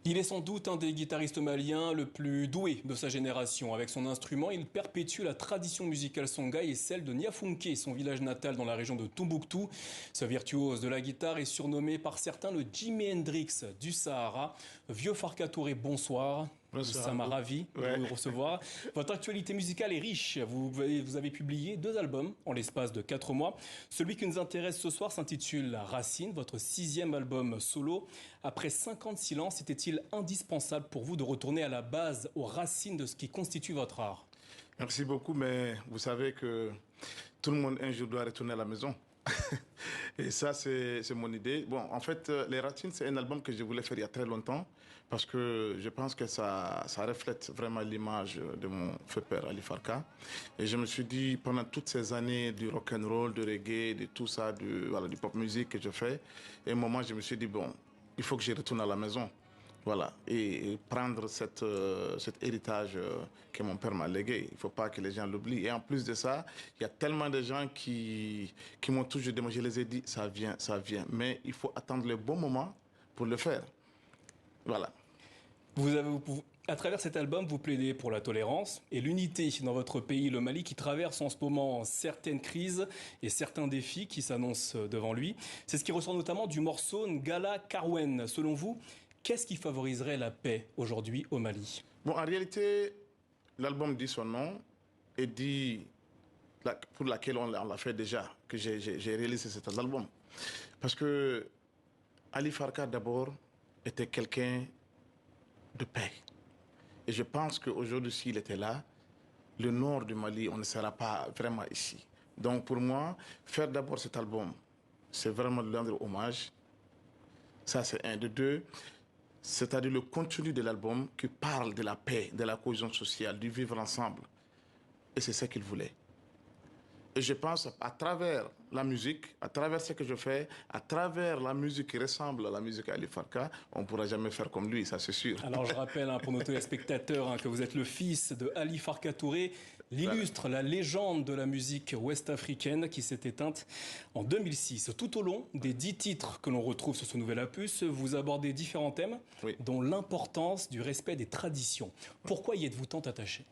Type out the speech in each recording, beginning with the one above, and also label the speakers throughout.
Speaker 1: Il est sans doute un des guitaristes maliens le plus doué de sa génération. Avec son instrument, il perpétue la tradition musicale songhai et celle de Niafunké, son village natal dans la région de Tombouctou. Ce virtuose de la guitare est surnommé par certains le Jimi Hendrix du Sahara. Vieux Farka Touré, bonsoir.
Speaker 2: Bonsoir
Speaker 1: Ça
Speaker 2: à
Speaker 1: m'a
Speaker 2: vous.
Speaker 1: ravi de
Speaker 2: Ouais.
Speaker 1: vous recevoir. Votre actualité musicale est riche. Vous avez publié 2 albums en l'espace de 4 mois. Celui qui nous intéresse ce soir s'intitule Racine, votre 6e album solo. Après 5 ans de silence, était-il indispensable pour vous de retourner à la base, aux racines de ce qui constitue votre art?
Speaker 2: Merci beaucoup, mais vous savez que tout le monde un jour doit retourner à la maison. Et ça, c'est mon idée. Bon, en fait, Les Ratines, c'est un album que je voulais faire il y a très longtemps parce que je pense que ça reflète vraiment l'image de mon feu père Ali Farka. Et je me suis dit, pendant toutes ces années du rock and roll, du reggae, de tout ça, voilà, du pop music que je fais, et à un moment, je me suis dit, bon, il faut que je retourne à la maison. Voilà, et prendre cet héritage que mon père m'a légué. Il ne faut pas que les gens l'oublient. Et en plus de ça, il y a tellement de gens qui m'ont toujours demandé, je les ai dit, ça vient, ça vient. Mais il faut attendre le bon moment pour le faire. Voilà.
Speaker 1: À travers cet album, vous plaidez pour la tolérance et l'unité dans votre pays, le Mali, qui traverse en ce moment certaines crises et certains défis qui s'annoncent devant lui. C'est ce qui ressort notamment du morceau Ngala Karwen. Selon vous, qu'est-ce qui favoriserait la paix aujourd'hui au Mali?
Speaker 2: Bon, en réalité, l'album dit son nom et dit pour laquelle on l'a fait déjà, que j'ai réalisé cet album. Parce que Ali Farka, d'abord, était quelqu'un de paix. Et je pense qu'aujourd'hui, s'il était là, le nord du Mali, on ne sera pas vraiment ici. Donc pour moi, faire d'abord cet album, c'est vraiment lui rendre hommage. Ça, c'est un. De deux, c'est-à-dire le contenu de l'album qui parle de la paix, de la cohésion sociale, du vivre ensemble. Et c'est ce qu'il voulait. Et je pense, à travers la musique, à travers ce que je fais, à travers la musique qui ressemble à la musique d'Ali Farka, on ne pourra jamais faire comme lui, ça c'est sûr.
Speaker 1: Alors je rappelle pour nos téléspectateurs que vous êtes le fils de Ali Farka Touré,
Speaker 2: Voilà.
Speaker 1: l'illustre, la légende de la musique ouest-africaine qui s'est éteinte en 2006. Tout au long des 10 titres que l'on retrouve sur ce nouvel opus, vous abordez différents thèmes,
Speaker 2: Oui.
Speaker 1: dont l'importance du respect des traditions. Pourquoi y êtes-vous tant attaché?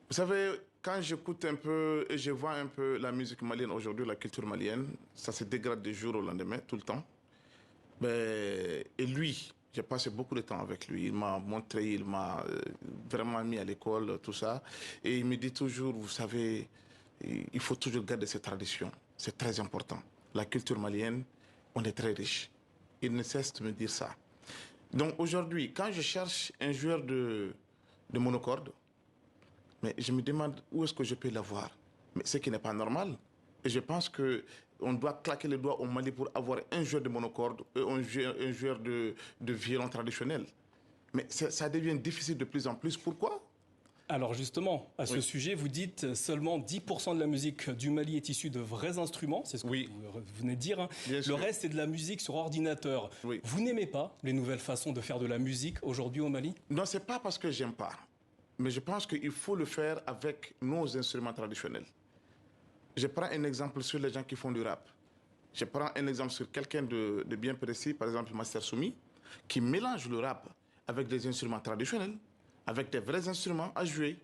Speaker 2: Vous savez, quand j'écoute un peu et je vois un peu la musique malienne aujourd'hui, la culture malienne, ça se dégrade du jour au lendemain, tout le temps. Et lui, j'ai passé beaucoup de temps avec lui. Il m'a montré, il m'a vraiment mis à l'école, tout ça. Et il me dit toujours, vous savez, il faut toujours garder ces traditions. C'est très important. La culture malienne, on est très riche. Il ne cesse de me dire ça. Donc aujourd'hui, quand je cherche un joueur de monocorde, mais je me demande où est-ce que je peux l'avoir. Mais ce qui n'est pas normal. Et je pense que on doit claquer les doigts au Mali pour avoir un joueur de monocorde, un joueur de violon traditionnel. Mais ça devient difficile de plus en plus. Pourquoi?
Speaker 1: Alors justement, à ce
Speaker 2: Oui.
Speaker 1: sujet, vous dites seulement 10% de la musique du Mali est issue de vrais instruments, c'est ce que
Speaker 2: Oui,
Speaker 1: vous venez de dire.
Speaker 2: bien
Speaker 1: Le
Speaker 2: sûr.
Speaker 1: reste, c'est de la musique sur ordinateur.
Speaker 2: Oui.
Speaker 1: Vous n'aimez pas les nouvelles façons de faire de la musique aujourd'hui au Mali?
Speaker 2: Non, c'est pas parce que j'aime pas. Mais je pense qu'il faut le faire avec nos instruments traditionnels. Je prends un exemple sur les gens qui font du rap. Je prends un exemple sur quelqu'un de bien précis, par exemple Master Soumi, qui mélange le rap avec des instruments traditionnels, avec des vrais instruments à jouer.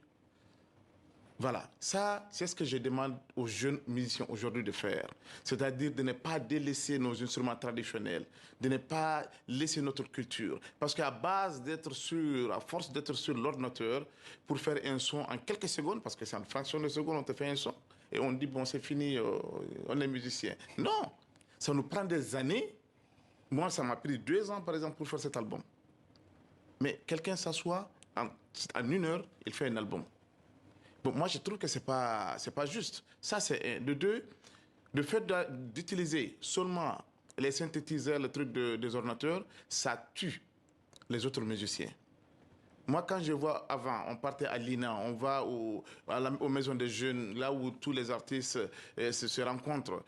Speaker 2: Voilà, ça, c'est ce que je demande aux jeunes musiciens aujourd'hui de faire. C'est-à-dire de ne pas délaisser nos instruments traditionnels, de ne pas laisser notre culture. Parce qu'à base d'être sur, à force d'être sur l'ordinateur, pour faire un son en quelques secondes, parce que c'est en fraction de seconde, on te fait un son, et on dit, bon, c'est fini, on est musicien. Non, ça nous prend des années. Moi, ça m'a pris 2 ans, par exemple, pour faire cet album. Mais quelqu'un s'assoit, en 1 heure, il fait un album. Bon, moi, je trouve que c'est pas juste. Ça, c'est un. De deux, le fait d'utiliser seulement les synthétiseurs, le truc des ordinateurs, ça tue les autres musiciens. Moi, quand je vois avant, on partait à l'INA, on va aux maisons des jeunes, là où tous les artistes se rencontrent.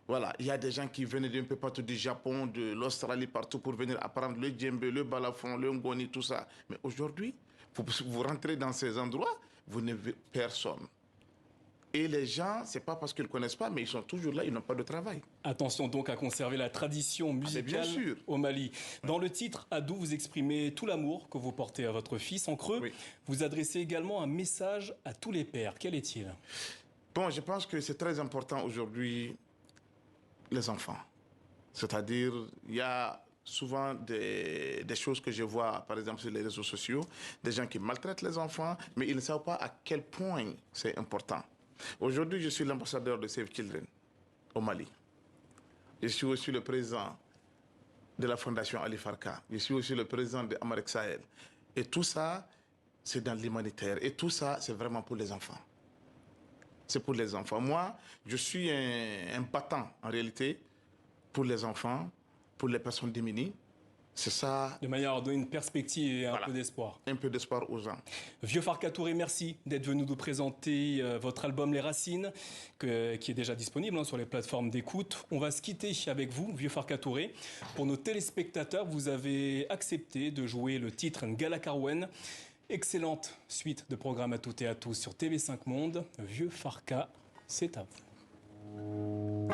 Speaker 2: Voilà, il y a des gens qui venaient d'un peu partout du Japon, de l'Australie, partout pour venir apprendre le djembé, le balafon, le ngoni, tout ça. Mais aujourd'hui, vous rentrez dans ces endroits, vous ne verrez personne. Et les gens, c'est pas parce qu'ils ne connaissent pas, mais ils sont toujours là, ils n'ont pas de travail.
Speaker 1: Attention donc à conserver la tradition musicale
Speaker 2: bien sûr.
Speaker 1: au Mali. Dans le titre Adou, vous exprimez tout l'amour que vous portez à votre fils. En creux,
Speaker 2: Oui.
Speaker 1: vous adressez également un message à tous les pères. Quel est-il?
Speaker 2: Bon, je pense que c'est très important aujourd'hui, les enfants. C'est-à-dire, il y a souvent des choses que je vois, par exemple, sur les réseaux sociaux, des gens qui maltraitent les enfants, mais ils ne savent pas à quel point c'est important. Aujourd'hui, je suis l'ambassadeur de Save Children au Mali. Je suis aussi le président de la Fondation Ali Farka. Je suis aussi le président de Amarek Sahel. Et tout ça, c'est dans l'humanitaire. Et tout ça, c'est vraiment pour les enfants. C'est pour les enfants. Moi, je suis un battant, en réalité, pour les enfants, pour les personnes démunies. C'est ça.
Speaker 1: De manière à donner une perspective et un peu d'espoir.
Speaker 2: Un peu d'espoir aux gens.
Speaker 1: Vieux Farka Touré, merci d'être venu nous présenter votre album Les Racines, qui est déjà disponible sur les plateformes d'écoute. On va se quitter avec vous, Vieux Farka Touré. Pour nos téléspectateurs, vous avez accepté de jouer le titre Ngala Karwen. Excellente suite de programmes à toutes et à tous sur TV5 Monde. Vieux Farka, c'est à vous.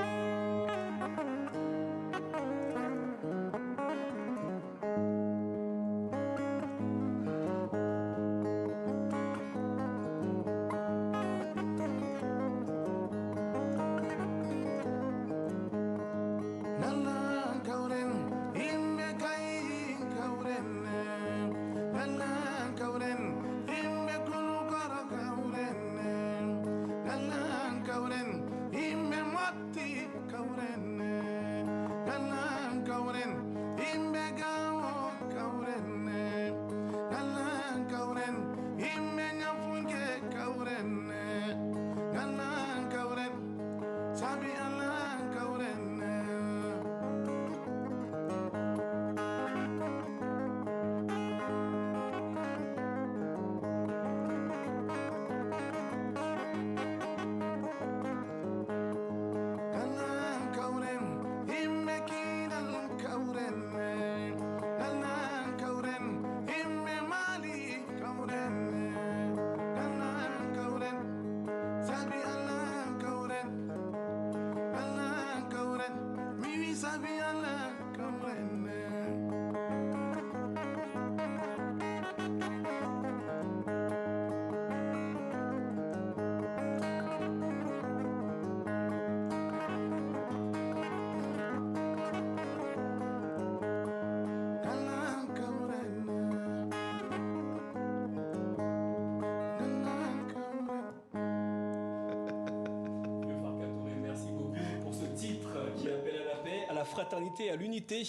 Speaker 1: Fraternité à l'unité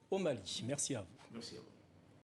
Speaker 1: au Mali. Merci à vous.
Speaker 2: Merci à vous.